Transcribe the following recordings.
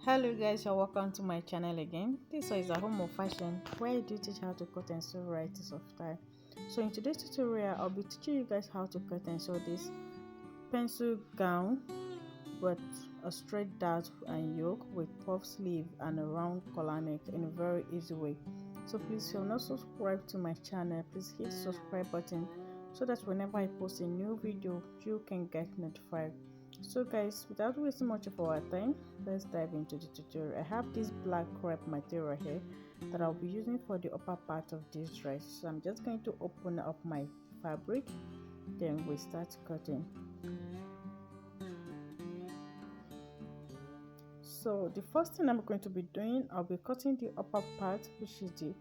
Hello guys, you're welcome to my channel again. This is a home of fashion where I do teach how to cut and sew varieties of style. So in today's tutorial I'll be teaching you guys how to cut and sew this pencil gown with a straight dart and yoke with puff sleeve and a round collar neck in a very easy way. So please, if you're not subscribed to my channel, please hit the subscribe button so that whenever I post a new video you can get notified. So guys, without wasting much of our time, let's dive into the tutorial. I have this black crepe material here that I'll be using for the upper part of this dress. So I'm just going to open up my fabric, then we start cutting. So the first thing I'm going to be doing, I'll be cutting the upper part, which is the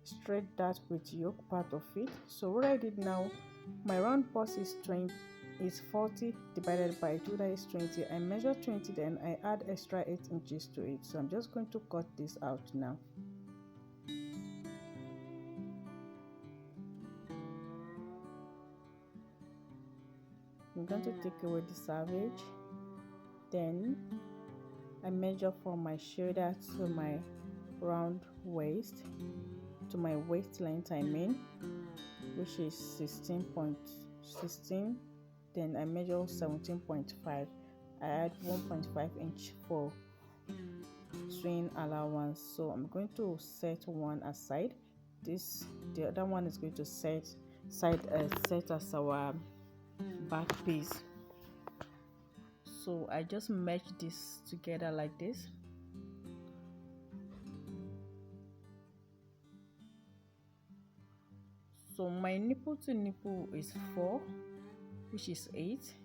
straight dart with yoke part of it. So what I did now, my round bust is 40 divided by 2, that is 20. I measure 20, then I add extra 8 inches to it. So I'm just going to cut this out now. I'm going to take away the savage, then I measure from my shoulder to my round waist, to my waist length I mean, which is 16.16. Then I measure 17.5. I add 1.5 inch for swing allowance. So I'm going to set one aside. The other one is going to set as our back piece. So I just match this together like this. So my nipple to nipple is 4, which is 8.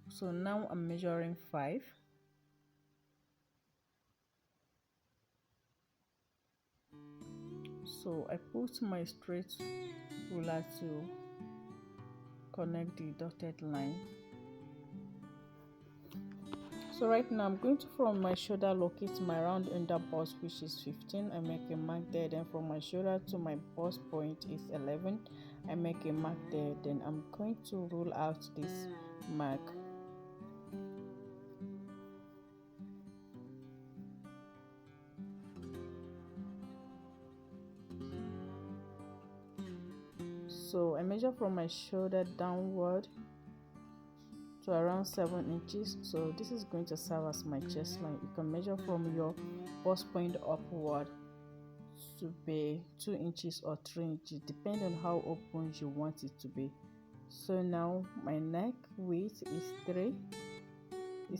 So now I'm measuring 5. So I put my straight ruler to connect the dotted line. So right now I'm going to, from my shoulder, locate my round under bust, which is 15. I make a mark there. Then from my shoulder to my bust point is 11. I make a mark there. Then I'm going to rule out this mark. So I measure from my shoulder downward to around 7 inches. So this is going to serve as my chest line. You can measure from your bust point upward to be 2 inches or 3 inches, depending on how open you want it to be. So now my neck width is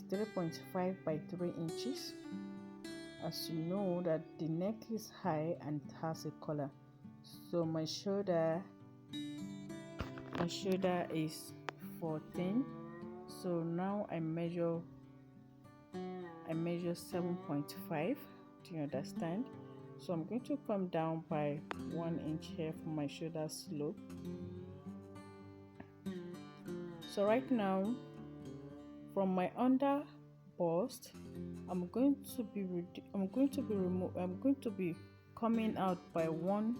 3.5 by 3 inches. As you know that the neck is high and it has a collar. So my shoulder is 14. So now I measure 7.5. Do you understand? So I'm going to come down by 1 inch here for my shoulder slope. So right now, from my under bust, I'm going to be coming out by one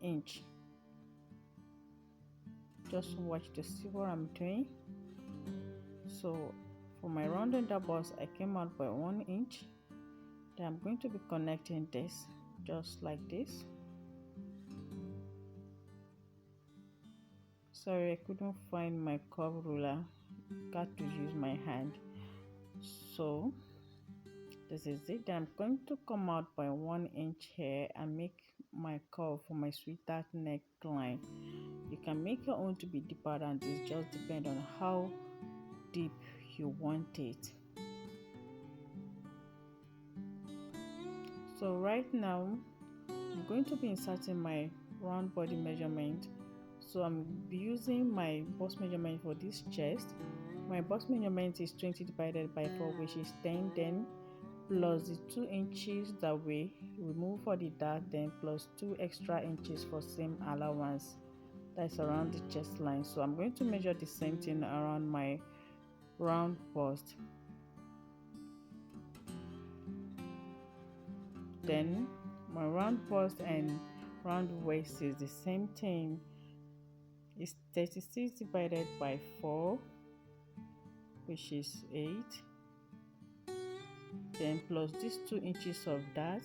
inch. Just watch to see what I'm doing. So for my round under bust, I came out by 1 inch. Then I'm going to be connecting this just like this. Sorry, I couldn't find my curve ruler. Got to use my hand. So this is it. Then I'm going to come out by 1 inch here and make my curve for my sweetheart neckline. You can make your own to be deeper than this, just depend on how deep you want it. So right now I'm going to be inserting my round body measurement. So I'm using my bust measurement for this chest. My bust measurement is 20 divided by 4, which is 10. Then plus the 2 inches that we remove for the dart, then plus 2 extra inches for seam allowance, that's around the chest line. So I'm going to measure the same thing around my round bust. Then my round bust and round waist is the same thing. It's 36 divided by 4, which is 8. then plus these 2 inches of that,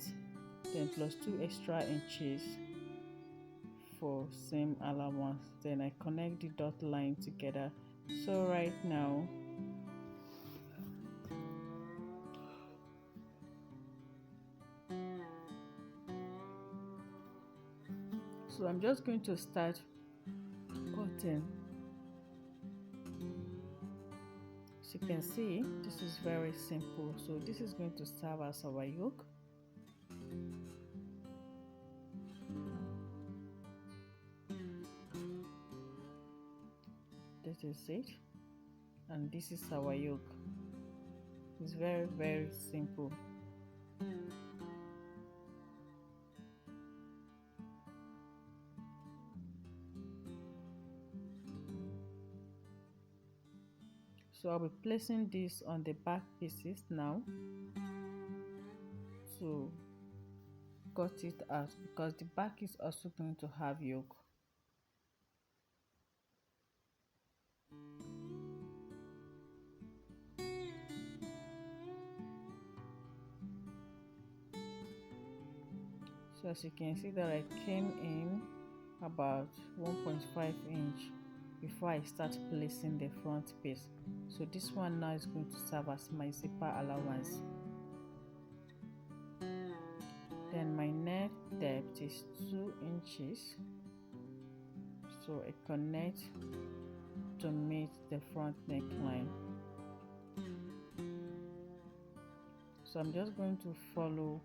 then plus 2 extra inches for seam allowance. Then I connect the dot line together. So right now I'm just going to start cutting. As you can see, this is very simple. So this is going to serve as our yoke. This is it, and this is our yoke. It's very, very simple. So I'll be placing this on the back pieces now to cut it out, because the back is also going to have yoke. So as you can see that I came in about 1.5 inch before I start placing the front piece. So this one now is going to serve as my zipper allowance. Then my neck depth is 2 inches, so I connect to meet the front neckline. So I'm just going to follow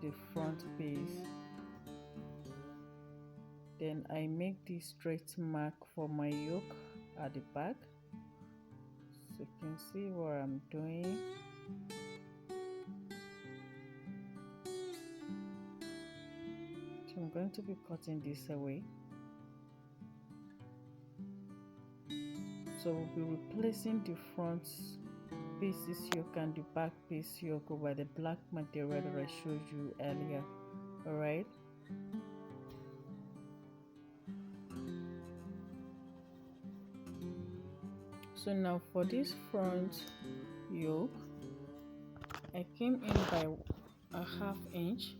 the front piece. Then I make this straight mark for my yoke at the back, so you can see what I'm doing. So I'm going to be cutting this away. So we'll be replacing the front pieces yoke and the back piece yoke over the black material that I showed you earlier. Alright, so now for this front yoke, I came in by a half inch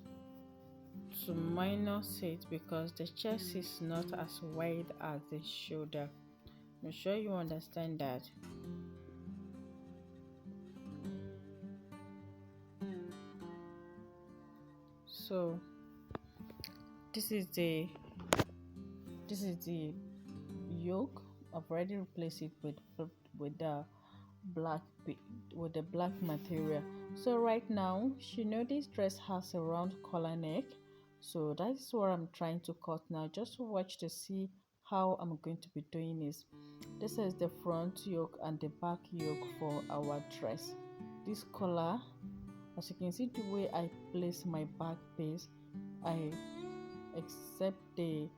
to minus it because the chest is not as wide as the shoulder. I'm sure you understand that. So this is the yoke. I've already replaced it with the black material. So right now, this dress has a round collar neck, so that is what I'm trying to cut now. Just watch to see how I'm going to be doing this. This is the front yoke and the back yoke for our dress. This collar, as you can see the way I place my back piece, I accept the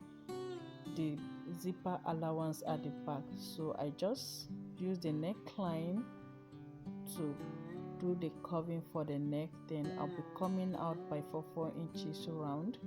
zipper allowance at the back, so I just use the neckline to do the curving for the neck. Then I'll be coming out by 4 inches around.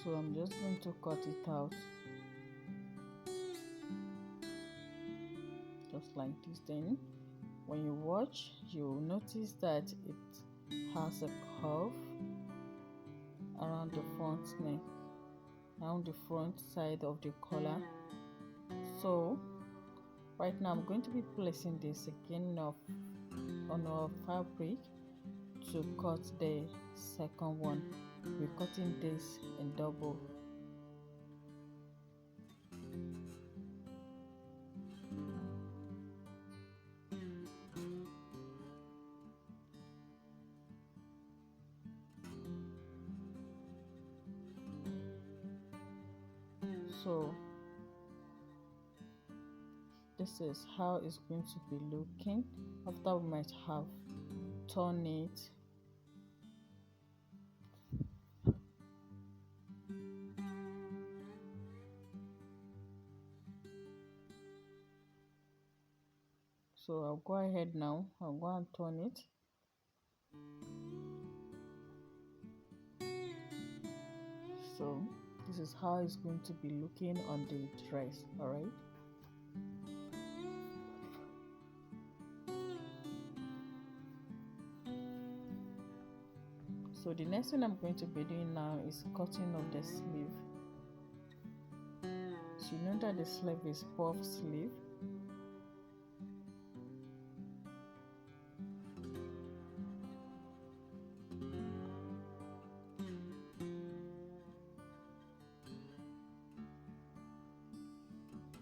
So I'm just going to cut it out just like this. Then when you watch, you'll notice that it has a curve around the front neck, around the front side of the collar. So right now I'm going to be placing this again on our fabric to cut the second one. We're cutting this in double. So the this is how it's going to be looking after we might have torn it. So I'll go ahead now, I'll go and turn it. So this is how it's going to be looking on the dress. All right, so the next thing I'm going to be doing now is cutting of the sleeve. So you know that the sleeve is puff sleeve.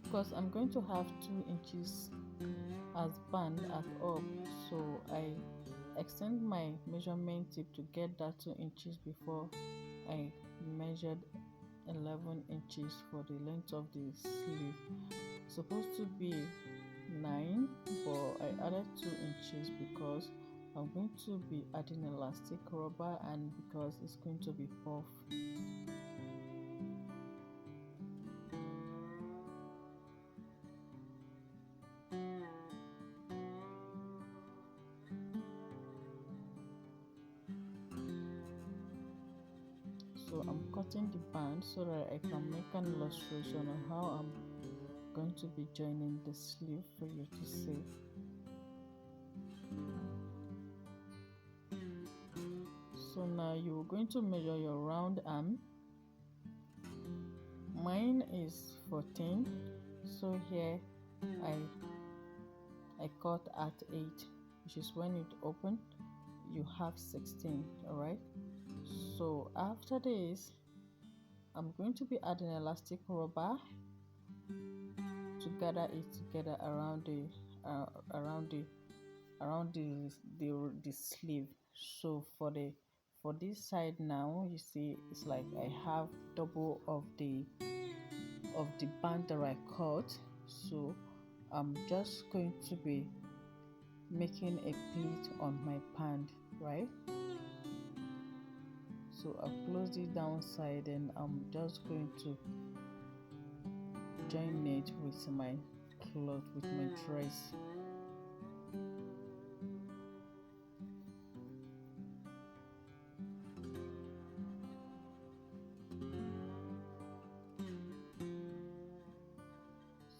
Because I'm going to have 2 inches as band at up, so I extend my measurement tip to get that 2 inches before I measured 11 inches for the length of the sleeve. It's supposed to be 9, but I added 2 inches because I'm going to be adding elastic rubber and because it's going to be puff. So I'm cutting the band so that I can make an illustration on how I'm going to be joining the sleeve for you to see. So now you're going to measure your round arm. Mine is 14, so here I cut at 8, which is when it opened you have 16. All right, so after this I'm going to be adding elastic rubber to gather it together around the sleeve. So for this side now, you see it's like I have double of the band that I cut. So I'm just going to be making a pleat on my band, right? So I've closed it downside and I'm just going to join it with my cloth, with my dress.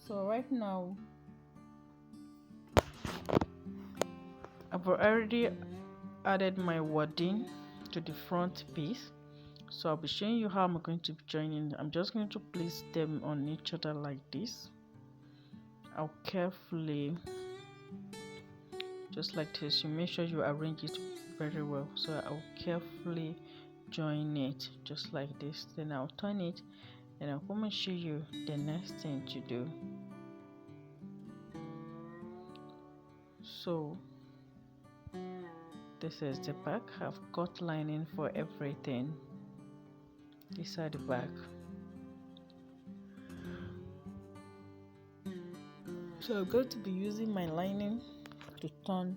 So right now I've already added my wadding to the front piece, so I'll be showing you how I'm going to be joining. I'm just going to place them on each other like this. I'll carefully, just like this, you make sure you arrange it very well. So I'll carefully join it just like this, then I'll turn it and I'll come and show you the next thing to do. So this is the back. I've got lining for everything. These are the back. So I'm going to be using my lining to turn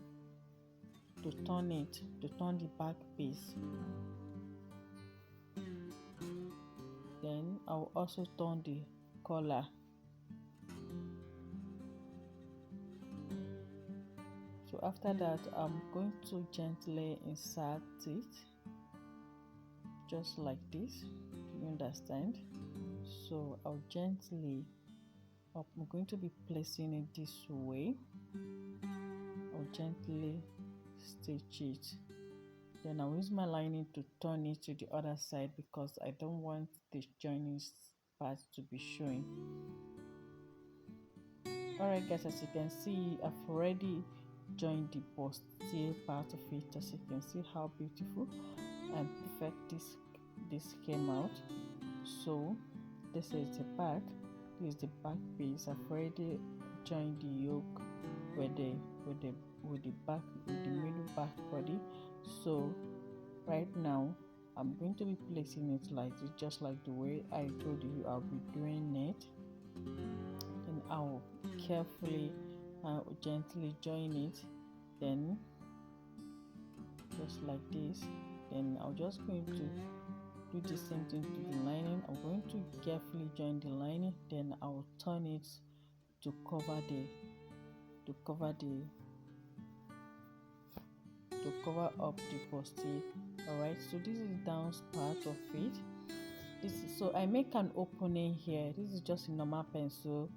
the back piece. Then I'll also turn the collar. So after that, I'm going to gently insert it just like this. You understand? So I'm going to be placing it this way. I'll gently stitch it. Then I'll use my lining to turn it to the other side because I don't want the joining part to be showing. Alright guys, as you can see, I've already joined the bustier part of it. As you can see how beautiful and perfect this came out. So this is the back. This is the back piece. I've already joined the yoke with the middle back body. So right now I'm going to be placing it like this, just like the way I told you I'll be doing it. And I'll carefully gently join it, then just like this. Then I'm just going to do the same thing to the lining. I'm going to carefully join the lining, then I'll turn it to cover up the posti. Alright, so this is the down part of it. So I make an opening here. This is just a normal pencil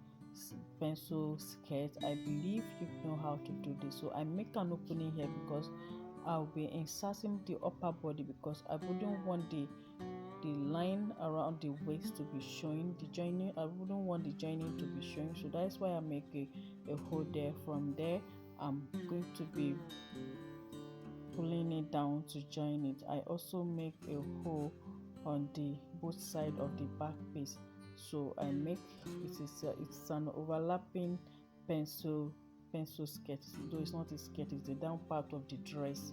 skirt. I believe you know how to do this. So I make an opening here because I'll be inserting the upper body, because I wouldn't want the line around the waist to be showing, the joining. I wouldn't want the joining to be showing, so that's why I make a hole there. From there I'm going to be pulling it down to join it. I also make a hole on the both side of the back piece, so I make it's an overlapping pencil skirt, though it's not a skirt, it's the down part of the dress.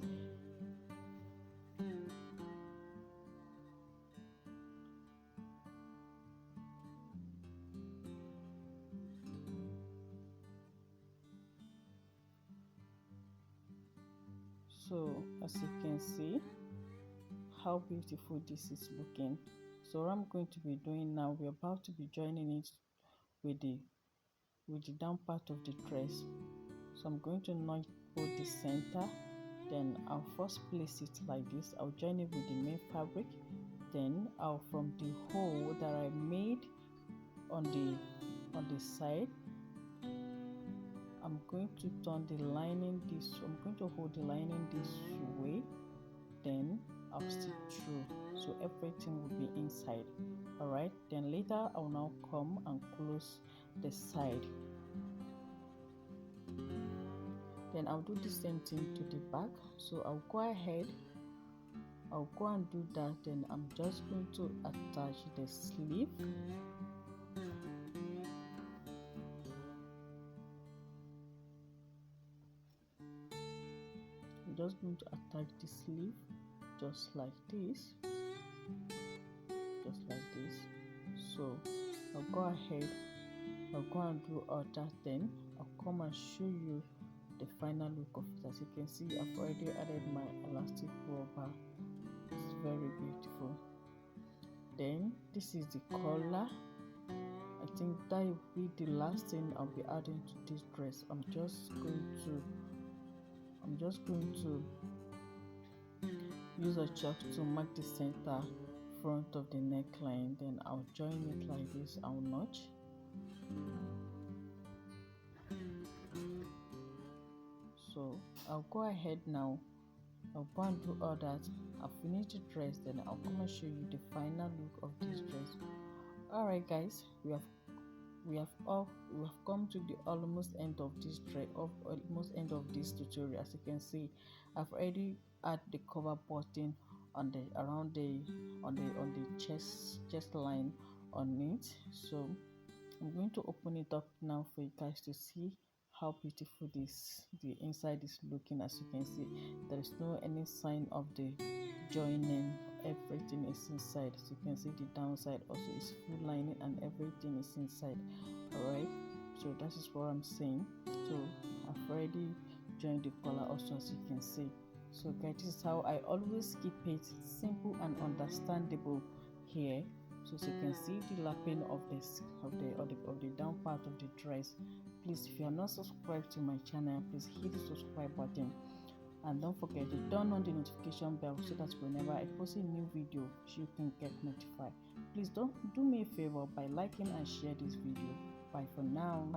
So as you can see how beautiful this is looking. So what I'm going to be doing now, we're about to be joining it with the down part of the dress. So I'm going to notch both the center, then I'll first place it like this. I'll join it with the main fabric, then I'll, from the hole that I made on the side, I'm going to turn the lining this. I'm going to hold the lining this way, then I'll stitch through, so everything will be inside. Alright, then later I'll now come and close the side. Then I'll do the same thing to the back. So I'll go ahead, I'll go and do that. Then I'm just going to attach the sleeve. I'm just going to attach the sleeve just like this, so I'll go ahead, I'll go and do all that, then I'll come and show you the final look of it. As you can see, I've already added my elastic rubber. It's very beautiful. Then this is the collar. I think that will be the last thing I'll be adding to this dress. I'm just going to use a chalk to mark the center front of the neckline, then I'll join it like this. I'll notch, so I'll go ahead now, I'll go and do all that. I'll finish the dress, then I'll come and show you the final look of this dress. Alright guys, we have come to the almost end of this tutorial. As you can see, I've already add the cover button on the chest line on it. So I'm going to open it up now for you guys to see how beautiful the inside is looking. As you can see, there is no any sign of the joining. Everything is inside. As you can see, the downside also is full lining and everything is inside. Alright, so that is what I'm saying. So I've already joined the collar also, as you can see. So guys, this is how I always keep it simple and understandable here. So as you can see the lapping of the down part of the dress. Please, if you are not subscribed to my channel, please hit the subscribe button, and don't forget to turn on the notification bell so that whenever I post a new video, you can get notified. Please don't do me a favor by liking and share this video. Bye for now.